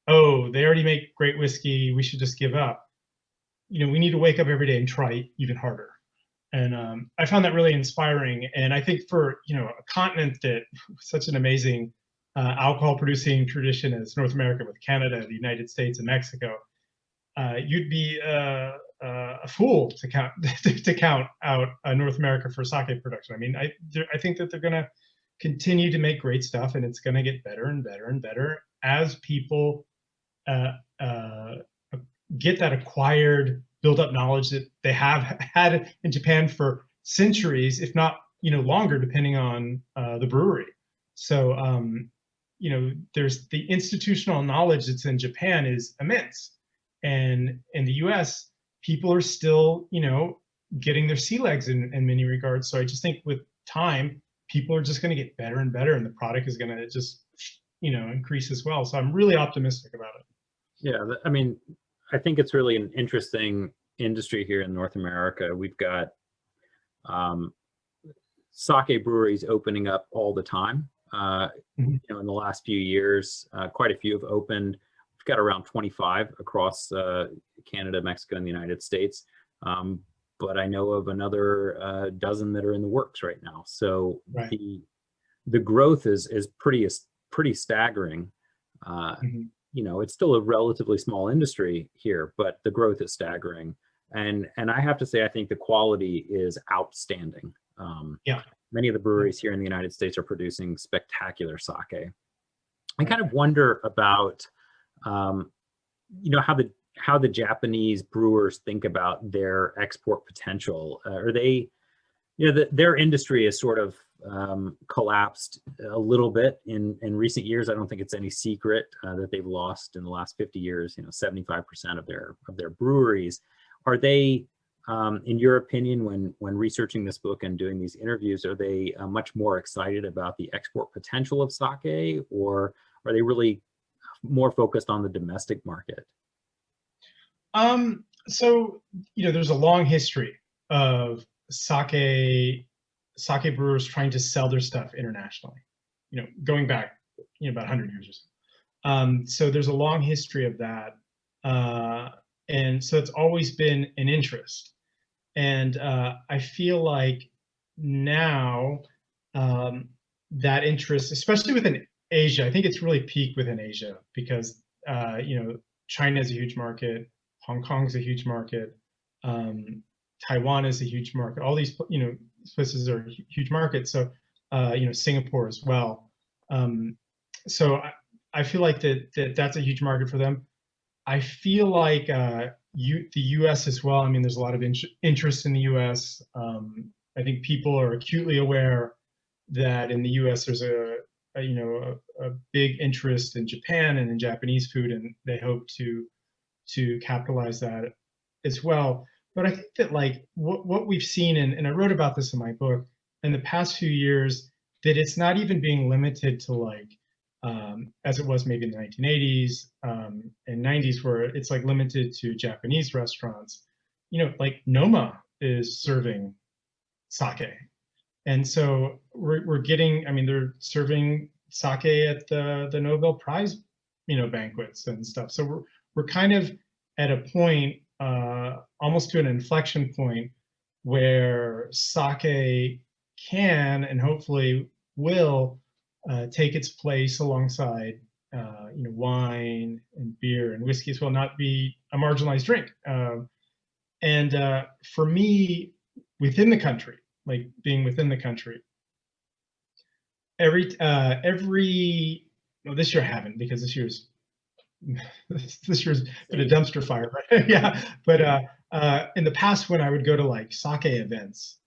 oh, they already make great whiskey, we should just give up. You know, we need to wake up every day and try even harder. And I found that really inspiring. And I think for, you know, a continent that such an amazing alcohol producing tradition as North America, with Canada, the United States, and Mexico, you'd be a fool to count to count out North America for sake production. I mean, I think that they're going to continue to make great stuff, and it's going to get better and better and better as people get that acquired, built up knowledge that they have had in Japan for centuries, if not, you know, longer, depending on the brewery. So, you know, there's the institutional knowledge that's in Japan is immense. And in the US, people are still, you know, getting their sea legs in many regards. So I just think with time, people are just going to get better and better, and the product is going to just, you know, increase as well. So I'm really optimistic about it. Yeah, I mean, I think it's really an interesting industry here in North America. We've got sake breweries opening up all the time. You know, in the last few years, quite a few have opened. We've got around 25 across Canada, Mexico, and the United States. But I know of another dozen that are in the works right now. So right. the growth is pretty staggering. You know, it's still a relatively small industry here, but the growth is staggering. And I have to say, I think the quality is outstanding. Yeah. Many of the breweries here in the United States are producing spectacular sake. I kind of wonder about, you know, how the Japanese brewers think about their export potential. Are they, you know, their industry is sort of collapsed a little bit in recent years. I don't think it's any secret that they've lost in the last 50 years, you know, 75% of their breweries. Are they, in your opinion, when researching this book and doing these interviews, are they much more excited about the export potential of sake, or are they really more focused on the domestic market? So, you know, there's a long history of sake brewers trying to sell their stuff internationally, you know, going back, you know, about 100 years or so. So there's a long history of that. And so it's always been an interest. And I feel like now that interest, especially within Asia, I think it's really peaked within Asia because, you know, China is a huge market, Hong Kong is a huge market, Taiwan is a huge market. All these, you know, places are huge markets. So, you know, Singapore as well. So I feel like that's a huge market for them. I feel like the U.S. as well. I mean, there's a lot of interest in the U.S. I think people are acutely aware that in the U.S. there's a big interest in Japan and in Japanese food, and they hope to capitalize that as well. But I think that like what we've seen, and I wrote about this in my book, in the past few years, that it's not even being limited to like, as it was maybe in the 1980s and 90s, where it's like limited to Japanese restaurants. You know, like Noma is serving sake. And so we're getting, I mean, they're serving sake at the Nobel Prize, you know, banquets and stuff. So we're kind of at a point, almost to an inflection point, where sake can and hopefully will take its place alongside wine and beer and whiskeys will not be a marginalized drink. And for me, within the country, like being within the country, every well, this year I haven't, because this year's been a dumpster fire, right? Yeah, but in the past, when I would go to like sake events,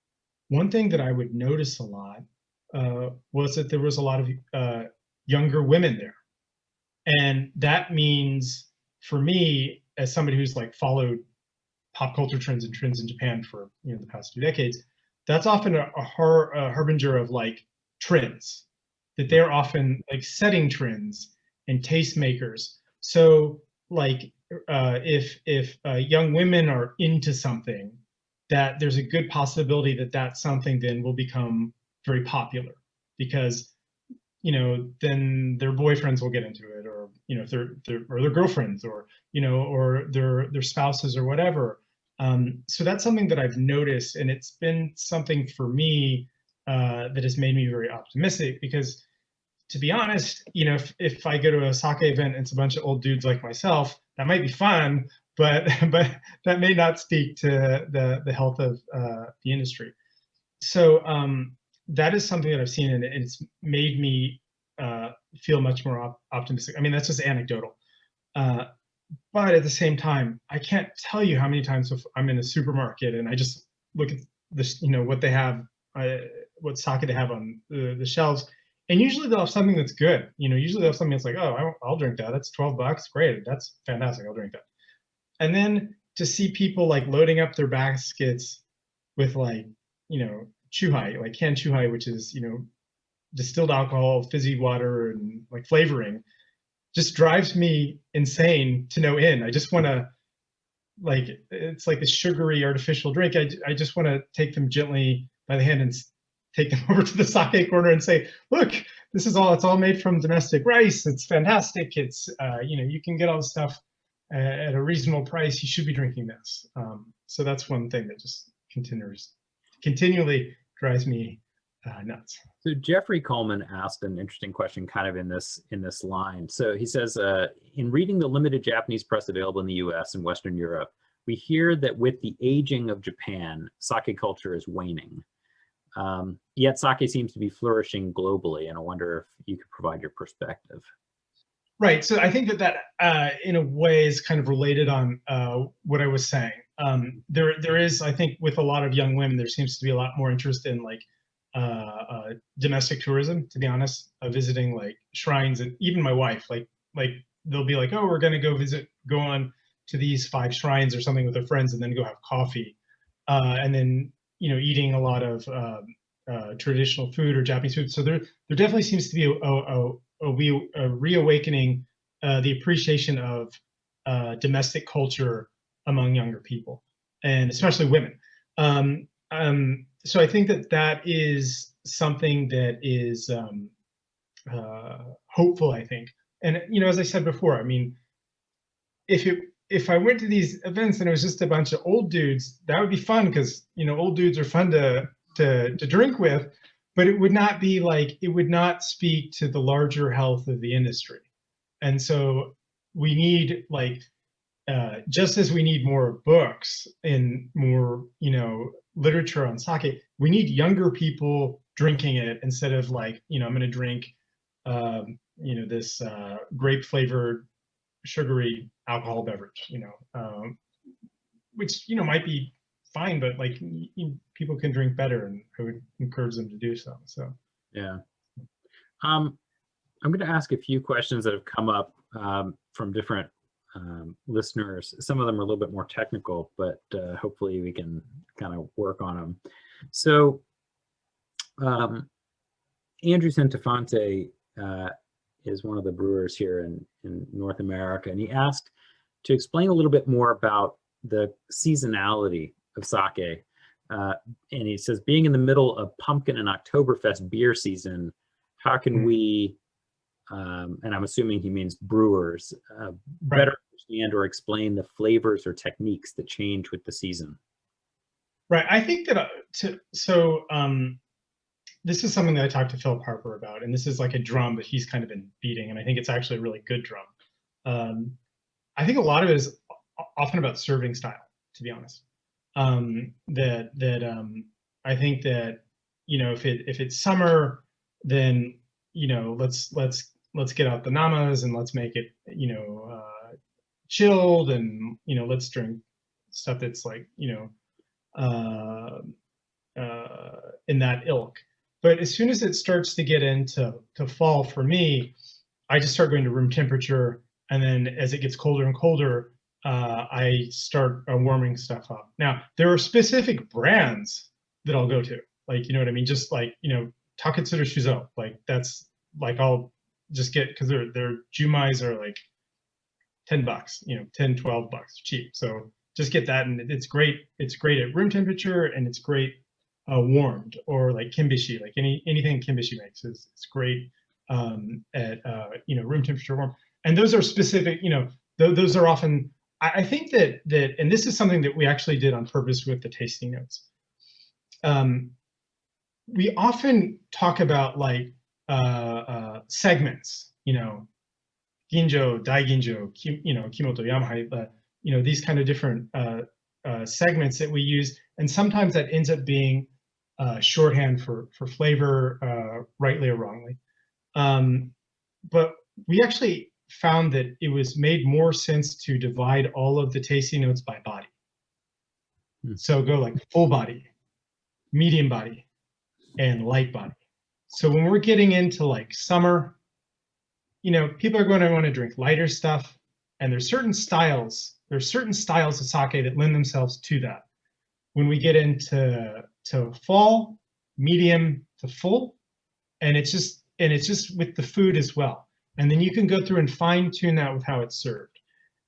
one thing that I would notice a lot was that there was a lot of younger women there. And that means, for me, as somebody who's like followed pop culture trends and trends in Japan for the past 2 decades, that's often a harbinger of like trends, that they're often like setting trends and tastemakers. So like if young women are into something, that there's a good possibility that that's something then will become very popular, because then their boyfriends will get into it, or if their girlfriends, or or their spouses or whatever. So that's something that I've noticed, and it's been something for me that has made me very optimistic, because to be honest, if I go to a sake event and it's a bunch of old dudes like myself, that might be fun, but that may not speak to the health of the industry. So that is something that I've seen, and it's made me feel much more optimistic. I mean, that's just anecdotal. But at the same time, I can't tell you how many times if I'm in a supermarket and I just look at this, what they have, what sake they have on the shelves, and usually they'll have something that's good. Usually they'll have something that's like, oh, I'll drink that. That's $12. Great. That's fantastic. I'll drink that. And then to see people like loading up their baskets with like, chuhai, like canned chuhai, which is, distilled alcohol, fizzy water, and like flavoring, just drives me insane to no end. I just want to, like, it's like a sugary artificial drink. I just want to take them gently by the hand and take them over to the sake corner and say, look, it's all made from domestic rice. It's fantastic. It's, you can get all the stuff at a reasonable price. You should be drinking this. So that's one thing that just continually drives me nuts. So Jeffrey Coleman asked an interesting question kind of in this line. So he says, in reading the limited Japanese press available in the US and Western Europe, we hear that with the aging of Japan, sake culture is waning. Yet sake seems to be flourishing globally, and I wonder if you could provide your perspective. Right. So I think that in a way is kind of related on what I was saying. There is, I think, with a lot of young women, there seems to be a lot more interest in like domestic tourism, to be honest, visiting like shrines. And even my wife, like they'll be like, oh, we're going to go on to these 5 shrines or something with their friends, and then go have coffee, and then eating a lot of traditional food or Japanese food. So there definitely seems to be a reawakening the appreciation of domestic culture among younger people, and especially women. So I think that is something that is hopeful, I think. And as I said before, I mean, if I went to these events and it was just a bunch of old dudes, that would be fun, because old dudes are fun to drink with, but it would not speak to the larger health of the industry. And so we need, like, just as we need more books and more literature on sake, we need younger people drinking it, instead of like, I'm going to drink this grape flavored sugary alcohol beverage, which might be fine, but like people can drink better, and I would encourage them to do so. So yeah, I'm going to ask a few questions that have come up from different listeners. Some of them are a little bit more technical, but hopefully we can kind of work on them. So Andrew Centofonte is one of the brewers here in North America, and he asked to explain a little bit more about the seasonality of sake. And he says, being in the middle of pumpkin and Oktoberfest beer season, how can we, and I'm assuming he means brewers, better understand or explain the flavors or techniques that change with the season? Right. I think that this is something that I talked to Philip Harper about, and this is like a drum that he's kind of been beating, and I think it's actually a really good drum. I think a lot of it is often about serving style, to be honest. I think that, you know, if it's summer, then, you know, let's get out the namas and let's make it, you know, chilled, and, you know, let's drink stuff that's like, you know, in that ilk. But as soon as it starts to get into fall, for me, I just start going to room temperature, and then as it gets colder and colder, I start warming stuff up. Now, there are specific brands that I'll go to, like, you know what I mean? Just like, you know, Taketsuru Shuzo, like that's like, I'll just get, because their jumais are like $10, you know, 10, 12 bucks, cheap. So just get that, and it's great. It's great at room temperature, and it's great warmed, or like kimbishi, like anything kimbishi makes is great at you know, room temperature warm. And those are specific, you know, those are often, I think that, and this is something that we actually did on purpose with the tasting notes. We often talk about like segments, you know, ginjo, daiginjo, you know, kimoto, yamahai, you know, these kind of different segments that we use, and sometimes that ends up being shorthand for flavor, rightly or wrongly. But we actually found that it was made more sense to divide all of the tasting notes by body. So go like full body, medium body, and light body. So when we're getting into like summer, you know, people are going to want to drink lighter stuff, and there's certain styles of sake that lend themselves to that. When we get into fall, medium to full, and it's just with the food as well. And then you can go through and fine tune that with how it's served.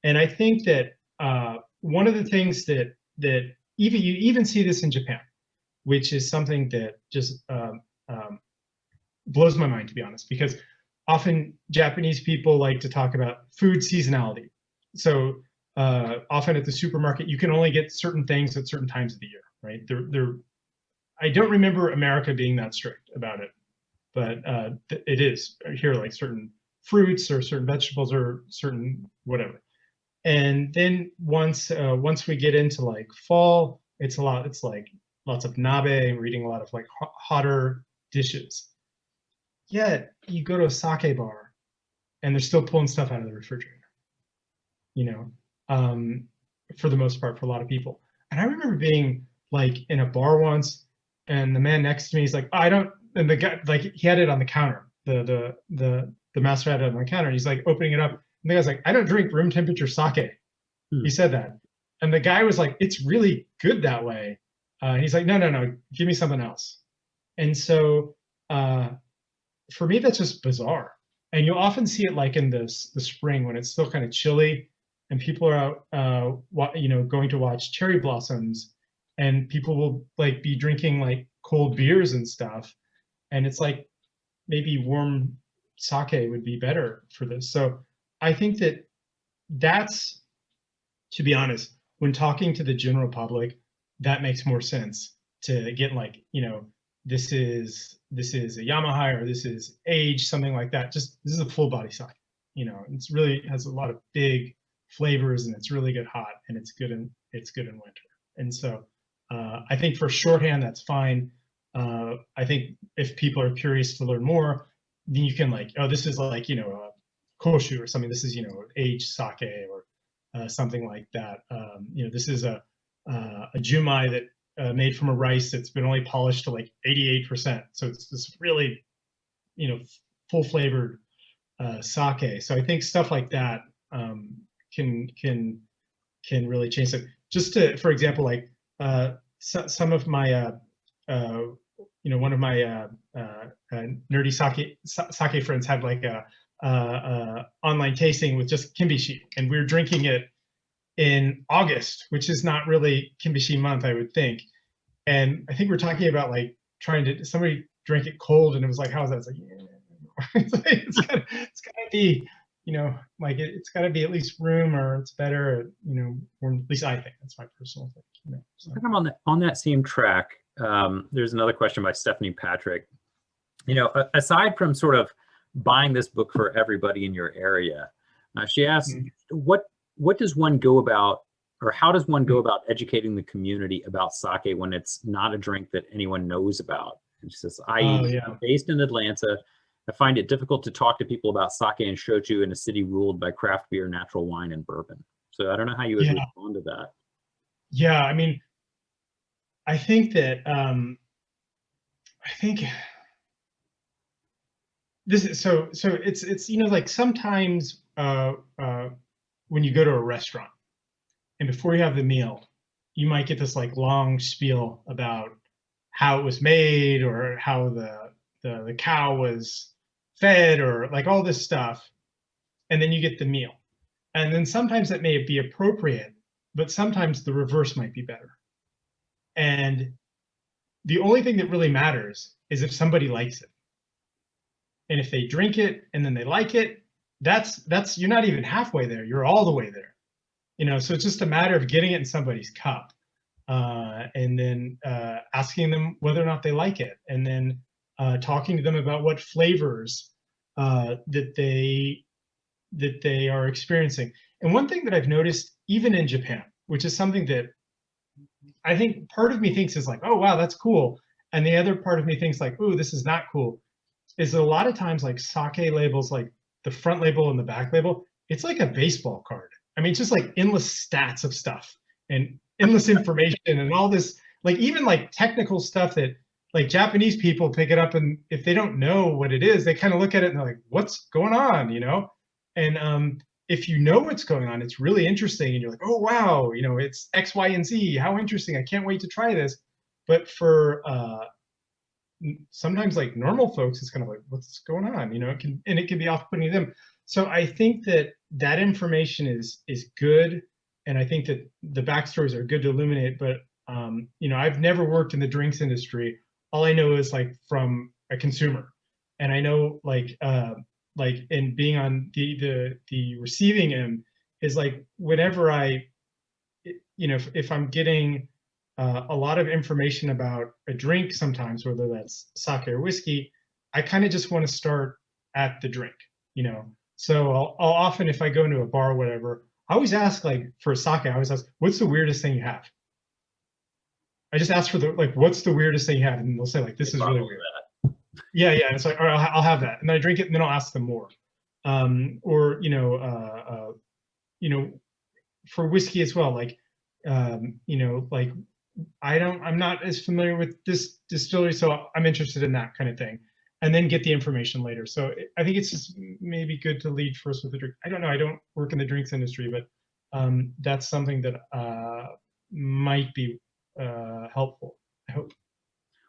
And I think that one of the things that you even see this in Japan, which is something that just blows my mind, to be honest, because often Japanese people like to talk about food seasonality. So often at the supermarket, you can only get certain things at certain times of the year, right? I don't remember America being that strict about it, but it is here, like certain fruits or certain vegetables or certain whatever. And then once we get into like fall, it's like lots of nabe. We're eating a lot of like hotter dishes. Yet you go to a sake bar, and they're still pulling stuff out of the refrigerator, you know, for the most part, for a lot of people. And I remember being like in a bar once, and the man next to me is like, and the guy, like, he had it on the counter. The master had it on the counter, and he's like opening it up. And the guy's like, I don't drink room temperature sake. He said that. And the guy was like, it's really good that way. And he's like, no, give me something else. And so for me, that's just bizarre. And you'll often see it like in the spring, when it's still kind of chilly, and people are out, you know, going to watch cherry blossoms, and people will like be drinking like cold beers and stuff. And it's like, maybe warm sake would be better for this. So I think that's, to be honest, when talking to the general public, that makes more sense to get like, you know, this is a Yamahai, or this is aged, something like that. Just, this is a full body sake, you know. It's really has a lot of big flavors, and it's really good hot, and it's good in winter. And so I think for shorthand, that's fine. I think if people are curious to learn more, then you can like, oh, this is like, you know, a koshu or something. This is, you know, aged sake, or something like that. You know, this is a jumai that made from a rice that's been only polished to like 88%. So it's this really, you know, full flavored sake. So I think stuff like that can really change it. Just to, for example, like some of my you know, one of my nerdy sake friends had like a online tasting with just kimbishi, and we were drinking it in August, which is not really kimbishi month, I would think. And I think we're talking about like somebody drank it cold, and it was like, how's that? It's like, yeah. it's gotta be, you know, like it's gotta be at least room, or it's better, you know, or at least I think that's my personal thing. You know, so. Kind of on that same track, there's another question by Stephanie Patrick. you know, aside from sort of buying this book for everybody in your area, she asks, Mm. what does one go about, or how does one go about educating the community about sake when it's not a drink that anyone knows about? And she says, Oh i.e., yeah. based in Atlanta, I find it difficult to talk to people about sake and shochu in a city ruled by craft beer, natural wine, and bourbon. So I don't know how you would Yeah. respond to that. Yeah. I mean, I think that I think this is so it's like sometimes when you go to a restaurant and before you have the meal, you might get this like long spiel about how it was made or how the cow was fed or like all this stuff, and then you get the meal. And then sometimes that may be appropriate, but sometimes the reverse might be better. And the only thing that really matters is if somebody likes it. And if they drink it and then they like it, that's you're not even halfway there. You're all the way there. So it's just a matter of getting it in somebody's cup, and then asking them whether or not they like it, and then talking to them about what flavors that they are experiencing. And one thing that I've noticed, even in Japan, which is something that I think part of me thinks is like, oh wow, that's cool, and the other part of me thinks like, oh, this is not cool, is that a lot of times like sake labels, like the front label and the back label, it's like a baseball card. I mean, it's just like endless stats of stuff and endless information and all this, like even like technical stuff that like Japanese people pick it up, and if they don't know what it is, they kind of look at it and they're like, what's going on, And if you know what's going on, it's really interesting, and you're like, oh wow, it's X, Y, and Z. How interesting! I can't wait to try this. But for sometimes like normal folks, it's kind of like, what's going on? It can be off-putting to them. So I think that information is good, and I think that the backstories are good to illuminate. But I've never worked in the drinks industry. All I know is like from a consumer, and I know like in being on the receiving end is like whenever if I'm getting a lot of information about a drink, sometimes whether that's sake or whiskey, I kind of just want to start at the drink, So I'll often, if I go into a bar or whatever, I always ask, like for sake, I always ask, what's the weirdest thing you have? I just ask for what's the weirdest thing you have? And they'll say like, this is really weird. Yeah, yeah. And it's like, all right, I'll have that. And then I drink it and then I'll ask them more. Or, for whiskey as well, like, like I'm not as familiar with this distillery, so I'm interested in that kind of thing, and then get the information later. So I think it's just maybe good to lead first with the drink. I don't know. I don't work in the drinks industry, but that's something that might be helpful, I hope.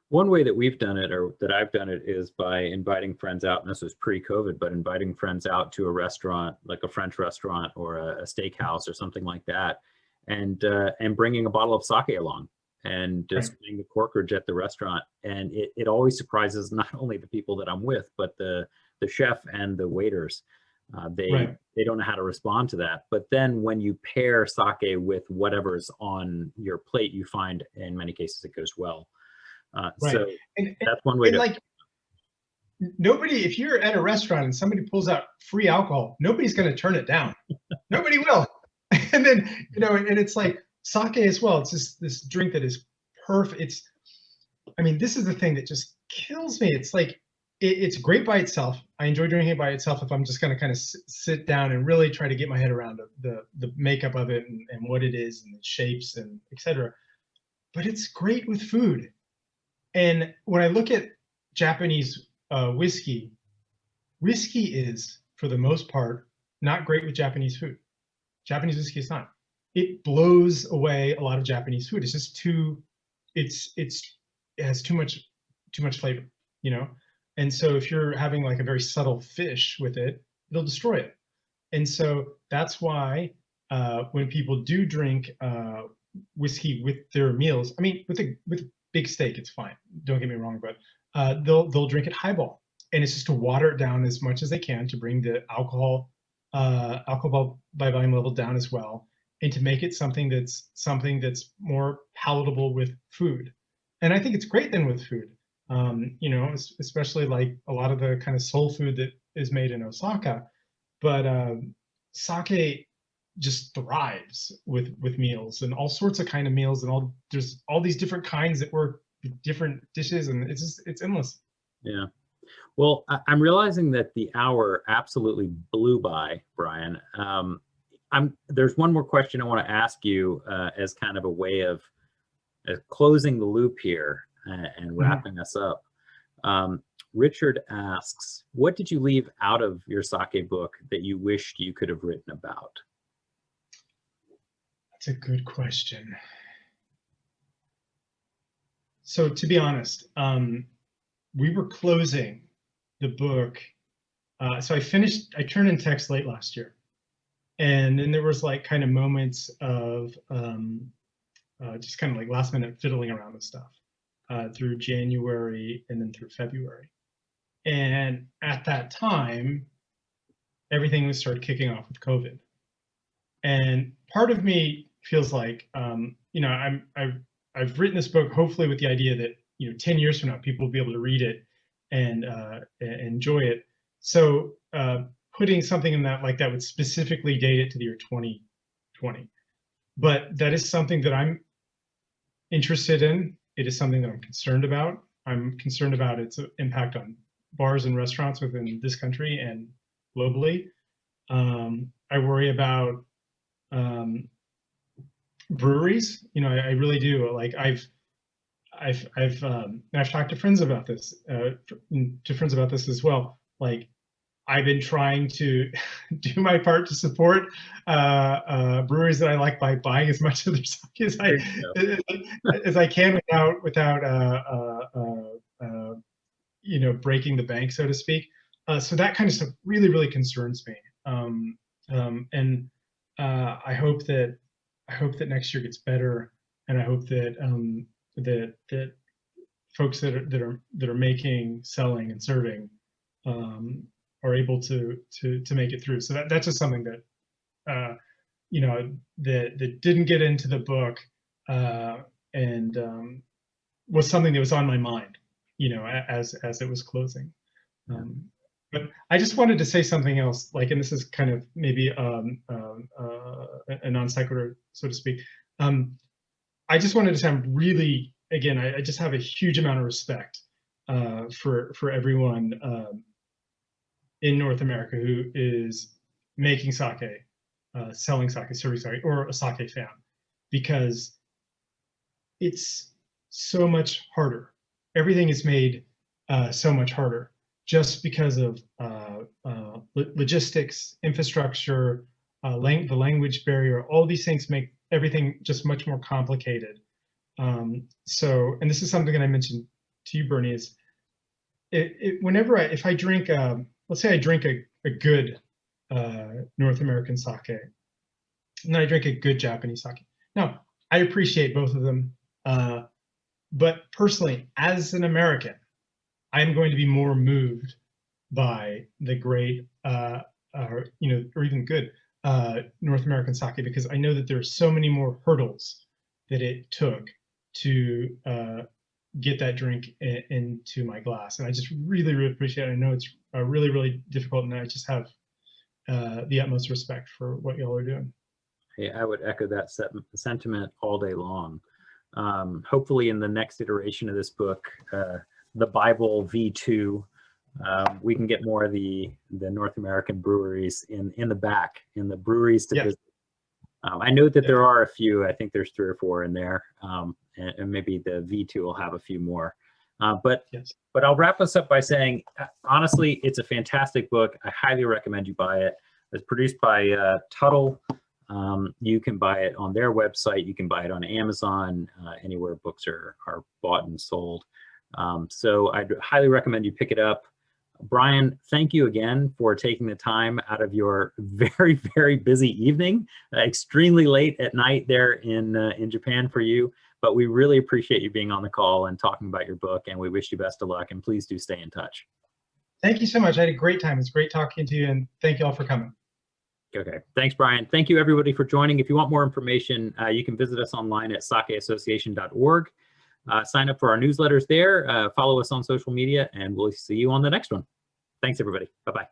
One way that we've done it, or that I've done it, is by inviting friends out, and this was pre-COVID, but inviting friends out to a restaurant, like a French restaurant or a steakhouse or something like that, and bringing a bottle of sake along and just putting the corkage at the restaurant. And it always surprises not only the people that I'm with, but the chef and the waiters. They don't know how to respond to that. But then when you pair sake with whatever's on your plate, you find in many cases it goes well. So that's one way to, like, nobody, if you're at a restaurant and somebody pulls out free alcohol, nobody's going to turn it down. Nobody will. And then, and it's like sake as well. It's just this drink that is perfect. This is the thing that just kills me. It's like, it's great by itself. I enjoy drinking it by itself if I'm just going to kind of sit down and really try to get my head around the makeup of it and what it is and the shapes and etc. But it's great with food. And when I look at Japanese whiskey is, for the most part, not great with Japanese food. Japanese whiskey is not. It blows away a lot of Japanese food. It's just it has too much flavor, And so if you're having like a very subtle fish with it, it'll destroy it. And so that's why when people do drink whiskey with their meals, with big steak, it's fine. Don't get me wrong, but they'll drink it highball, and it's just to water it down as much as they can to bring the alcohol by volume level down as well, and to make it something that's more palatable with food. And I think it's great then with food. You know, especially like a lot of the kind of soul food that is made in Osaka. But sake just thrives with meals and all sorts of kind of meals, and there's all these different kinds that work with different dishes, and it's endless. Yeah. Well, I'm realizing that the hour absolutely blew by, Brian. There's one more question I want to ask you as kind of a way of closing the loop here and wrapping us up. Richard asks, what did you leave out of your sake book that you wished you could have written about? That's a good question. So to be honest, we were closing the book. So I turned in text late last year. And then there was like kind of moments of just kind of like last minute fiddling around with stuff through January and then through February. And at that time, everything was started kicking off with COVID. And part of me feels like, you know, I've written this book hopefully with the idea that, you know, 10 years from now, people will be able to read it and enjoy it. So putting something in that like that would specifically date it to the year 2020. But that is something that I'm interested in. It is something that I'm concerned about. I'm concerned about its impact on bars and restaurants within this country and globally. I worry about breweries. You know, I really do. Like I've talked to friends about this, as well. Like I've been trying to do my part to support breweries that I like by buying as much of their sake as I can without you know, breaking the bank, so to speak. So that kind of stuff really, really concerns me. And I hope that next year gets better, and I hope that that folks that are making, selling, and serving are able to make it through. So that's just something that you know, that didn't get into the book and was something that was on my mind, you know, as it was closing. But I just wanted to say something else, like, and this is kind of maybe a non sequitur, so to speak. I just wanted to say I'm really, again, I just have a huge amount of respect for everyone in North America who is making sake, selling sake, serving sake, or a sake fan, because it's so much harder. Everything is made so much harder just because of logistics, infrastructure, the language barrier. All these things make everything just much more complicated. So, and this is something that I mentioned to you, Bernie, is whenever if I drink, let's say I drink a good North American sake, and then I drink a good Japanese sake. Now, I appreciate both of them, but personally, as an American, I'm going to be more moved by the great, you know, or even good North American sake, because I know that there are so many more hurdles that it took to get that drink into my glass. And I just really, really appreciate it. I know it's really, really difficult, and I just have the utmost respect for what y'all are doing. Hey, I would echo that sentiment all day long. Hopefully in the next iteration of this book, the Bible V2, we can get more of the North American breweries in the back, in the breweries to visit. I know that there are a few. I think there's 3 or 4 in there, and maybe the V2 will have a few more. But I'll wrap us up by saying, honestly, it's a fantastic book. I highly recommend you buy it. It's produced by Tuttle. You can buy it on their website. You can buy it on Amazon, anywhere books are bought and sold. So I'd highly recommend you pick it up. Brian, thank you again for taking the time out of your very, very busy evening, extremely late at night there in Japan for you. But we really appreciate you being on the call and talking about your book, and we wish you best of luck, and please do stay in touch. Thank you so much. I had a great time. It's great talking to you, and thank you all for coming. Okay, thanks, Brian. Thank you, everybody, for joining. If you want more information, you can visit us online at sakeassociation.org. Sign up for our newsletters there, follow us on social media, and we'll see you on the next one. Thanks, everybody. Bye-bye.